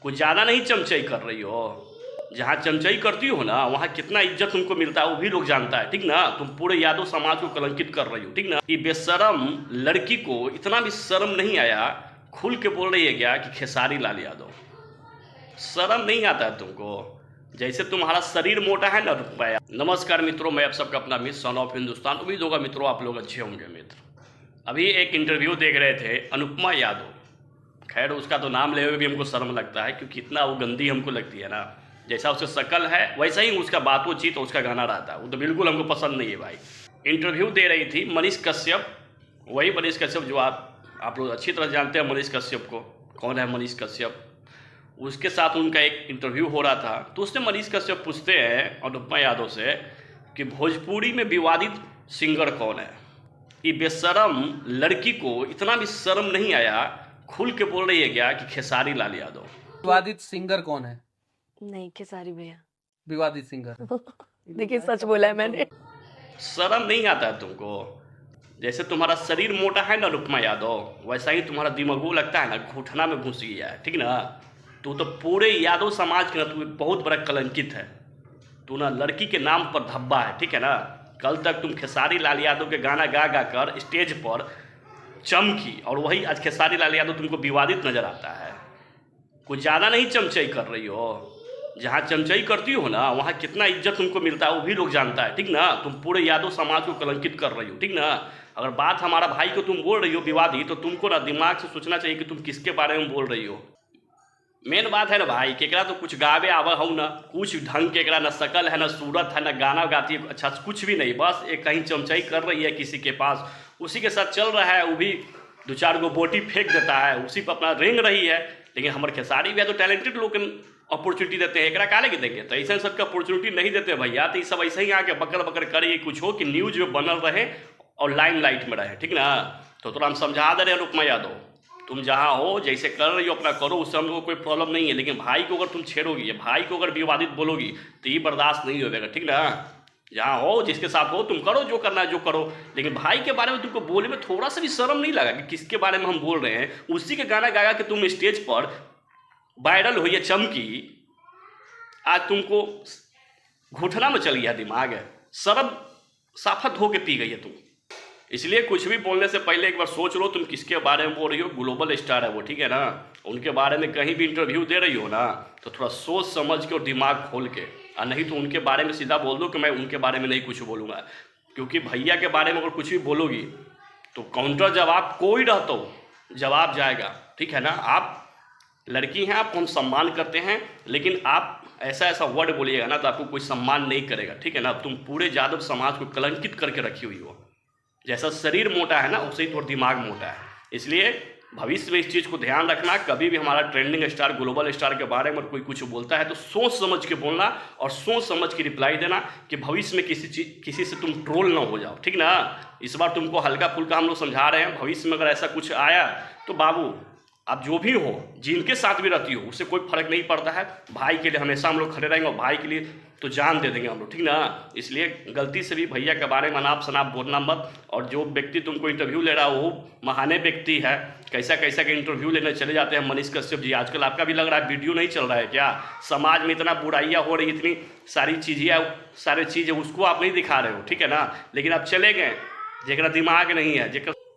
कुछ ज़्यादा नहीं चमचई कर रही हो। जहाँ चमचई करती हो ना वहाँ कितना इज्जत तुमको मिलता है वो भी लोग जानता है, ठीक ना। तुम पूरे यादव समाज को कलंकित कर रही हो, ठीक ना। ये बेशरम लड़की को इतना भी शर्म नहीं आया, खुल के बोल रही है क्या कि खेसारी लाल यादव। शर्म नहीं आता है तुमको? जैसे तुम्हारा शरीर मोटा है ना रुपया। नमस्कार मित्रों, मैं आप सबका अपना मित्र सन ऑफ हिंदुस्तान। उम्मीद होगा मित्रों आप लोग अच्छे होंगे। मित्र अभी एक इंटरव्यू देख रहे थे अनुपमा यादव। खैर उसका तो नाम ले हुए भी हमको शर्म लगता है क्योंकि इतना वो गंदी हमको लगती है ना। जैसा उसकी शक्ल है वैसा ही उसका बातों-चीत और उसका गाना रहता है, वो तो बिल्कुल हमको पसंद नहीं है भाई। इंटरव्यू दे रही थी मनीष कश्यप, वही मनीष कश्यप जो आप लोग अच्छी तरह जानते हैं मनीष कश्यप को। कौन है मनीष कश्यप? उसके साथ उनका एक इंटरव्यू हो रहा था तो उसने मनीष कश्यप पूछते हैं अनुपमा यादव से कि भोजपुरी में विवादित सिंगर कौन है। ये बेशरम लड़की को इतना भी शर्म नहीं आया, खुल के बोल रही है क्या कि खेसारी लाल यादव। विवादित सिंगर कौन है? नहीं, खेसारी भैया विवादित सिंगर देखिए सच बोला है मैंने। शर्म नहीं आता है तुमको? जैसे तुम्हारा शरीर मोटा है ना अनुपमा यादव, वैसा ही तुम्हारा दिमागो लगता है ना घुटना में घुस गया है, ठीक ना। तू तो पूरे यादव समाज के ना तू बहुत बड़ा कलंकित है। तू ना लड़की के नाम पर धब्बा है, ठीक है ना। कल तक तुम खेसारी लाल यादव के गाना गा गा कर स्टेज पर चमकी और वही आज खेसारी लाल यादव तुमको विवादित नजर आता है। कुछ ज़्यादा नहीं चमचई कर रही हो। जहाँ चमचई करती हो ना वहाँ कितना इज्जत तुमको मिलता है वो भी लोग जानता है, ठीक ना। तुम पूरे यादव समाज को कलंकित कर रही हो, ठीक ना। अगर बात हमारा भाई को तुम बोल रही हो विवादी, तो तुमको ना दिमाग से सोचना चाहिए कि तुम किसके बारे में बोल रही हो। मेन बात है ना भाई, केकरा तो कुछ गावे आवा हो ना, कुछ ढंग केकरा ना शकल है ना सूरत है ना गाना गाती है, अच्छा कुछ भी नहीं। बस एक कहीं चमचई कर रही है किसी के पास, उसी के साथ चल रहा है। वो भी 2-4 गो बोटी फेंक देता है, उसी पर अपना रेंग रही है। लेकिन हमारे खेसारी भी है तो टैलेंटेड लोग अपॉर्चुनिटी देते हैं, एकरा काले के देंगे तो ऐसा सबका अपॉर्चुनिटी नहीं देते भैया। तो ये सब ऐसे ही आके बकर बकर करे कुछ हो कि न्यूज में बनल रहे और लाइमलाइट में रहे, ठीक ना। तो थोड़ा हम समझा दे रहे हैं अनुपमा यादव, तुम जहाँ हो जैसे कर रही हो अपना करो, उससे हम लोग को कोई प्रॉब्लम नहीं है। लेकिन भाई को अगर तुम छेड़ोगी या भाई को अगर विवादित बोलोगी तो ये बर्दाश्त नहीं होगा, ठीक ना। जहाँ हो जिसके साथ हो तुम करो जो करना है जो करो, लेकिन भाई के बारे में तुमको बोलने में थोड़ा सा भी शर्म नहीं लगा कि किसके बारे में हम बोल रहे हैं। उसी के गाना गा के तुम स्टेज पर वायरल हुई है, चमकी। आज तुमको घुटना में चल गया दिमाग है, शर्म साफत हो के पी गई है तुम। इसलिए कुछ भी बोलने से पहले एक बार सोच लो तुम किसके बारे में बोल रही हो। ग्लोबल स्टार है वो, ठीक है ना। उनके बारे में कहीं भी इंटरव्यू दे रही हो ना तो थोड़ा सोच समझ के और दिमाग खोल के, और नहीं तो उनके बारे में सीधा बोल दो कि मैं उनके बारे में नहीं कुछ बोलूँगा। क्योंकि भैया के बारे में अगर कुछ भी बोलोगी तो काउंटर जवाब कोई रहता हो जवाब जाएगा, ठीक है ना। आप लड़की हैं, आपको हम सम्मान करते हैं, लेकिन आप ऐसा ऐसा वर्ड बोलिएगा ना तो आपको कोई सम्मान नहीं करेगा, ठीक है ना। तुम पूरे यादव समाज को कलंकित करके रखी हुई हो। जैसा शरीर मोटा है ना उससे ही थोड़ा दिमाग मोटा है। इसलिए भविष्य में इस चीज़ को ध्यान रखना, कभी भी हमारा ट्रेंडिंग स्टार ग्लोबल स्टार के बारे में कोई कुछ बोलता है तो सोच समझ के बोलना और सोच समझ के रिप्लाई देना कि भविष्य में किसी से तुम ट्रोल ना हो जाओ, ठीक ना। इस बार तुमको हल्का फुल्का हम लोग समझा रहे हैं। भविष्य में अगर ऐसा कुछ आया तो बाबू आप जो भी हो, जिनके साथ भी रहती हो, उससे कोई फर्क नहीं पड़ता है। भाई के लिए हमेशा हम लोग खड़े रहेंगे और भाई के लिए तो जान दे देंगे हम लोग, ठीक ना। इसलिए गलती से भी भैया के बारे में अनाप शनाप बोलना मत। और जो व्यक्ति तुमको इंटरव्यू ले रहा है वो महाने व्यक्ति है। कैसा कैसा के इंटरव्यू लेने चले जाते हैं मनीष कश्यप जी। आजकल आपका भी लग रहा है वीडियो नहीं चल रहा है क्या? समाज में इतना बुराइयाँ हो रही, इतनी सारी चीज़ें उसको आप नहीं दिखा रहे हो, ठीक है ना। लेकिन आप चले गए जरा दिमाग नहीं है,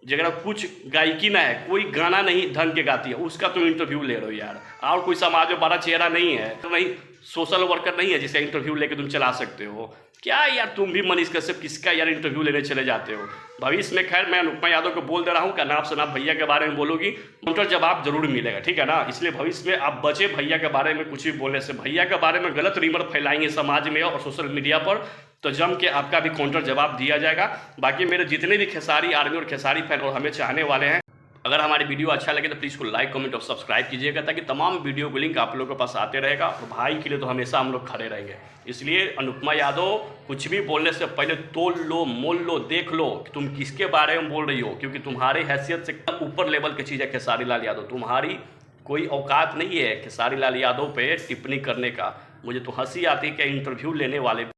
जरा कुछ गायकी ना है, कोई गाना नहीं ढंग के गाती है, उसका तुम इंटरव्यू ले रहे हो यार। और कोई समाज में बड़ा चेहरा नहीं है, तो नहीं सोशल वर्कर नहीं है जिसे इंटरव्यू लेके तुम चला सकते हो क्या यार। तुम भी मनीष कश्यप किसका यार इंटरव्यू लेने चले जाते हो। भविष्य में खैर मैं अनुपमा यादव को बोल दे रहा हूँ कि नाप शनाप भैया के बारे में बोलोगी काउंटर जवाब जरूर मिलेगा, ठीक है ना। इसलिए भविष्य में आप बचे भैया के बारे में कुछ भी बोलने से। भैया के बारे में गलत रीमर फैलाएंगे समाज में और सोशल मीडिया पर तो जम के आपका भी काउंटर जवाब दिया जाएगा। बाकी मेरे जितने भी खेसारी आर्मी और खेसारी फैन और हमें चाहने वाले हैं, अगर हमारी वीडियो अच्छा लगे तो प्लीज़ को लाइक कमेंट और सब्सक्राइब कीजिएगा ताकि तमाम वीडियो को लिंक आप लोगों के पास आते रहेगा। और भाई के लिए तो हमेशा हम लोग खड़े रहेंगे। इसलिए अनुपमा यादव कुछ भी बोलने से पहले तोल लो, मोल लो, देख लो कि तुम किसके बारे में बोल रही हो। क्योंकि तुम्हारी हैसियत से ऊपर लेवल की चीज़ है खेसारी लाल यादव। तुम्हारी कोई औकात नहीं है खेसारी लाल यादव पे टिप्पणी करने का। मुझे तो हंसी आती है कि इंटरव्यू लेने वाले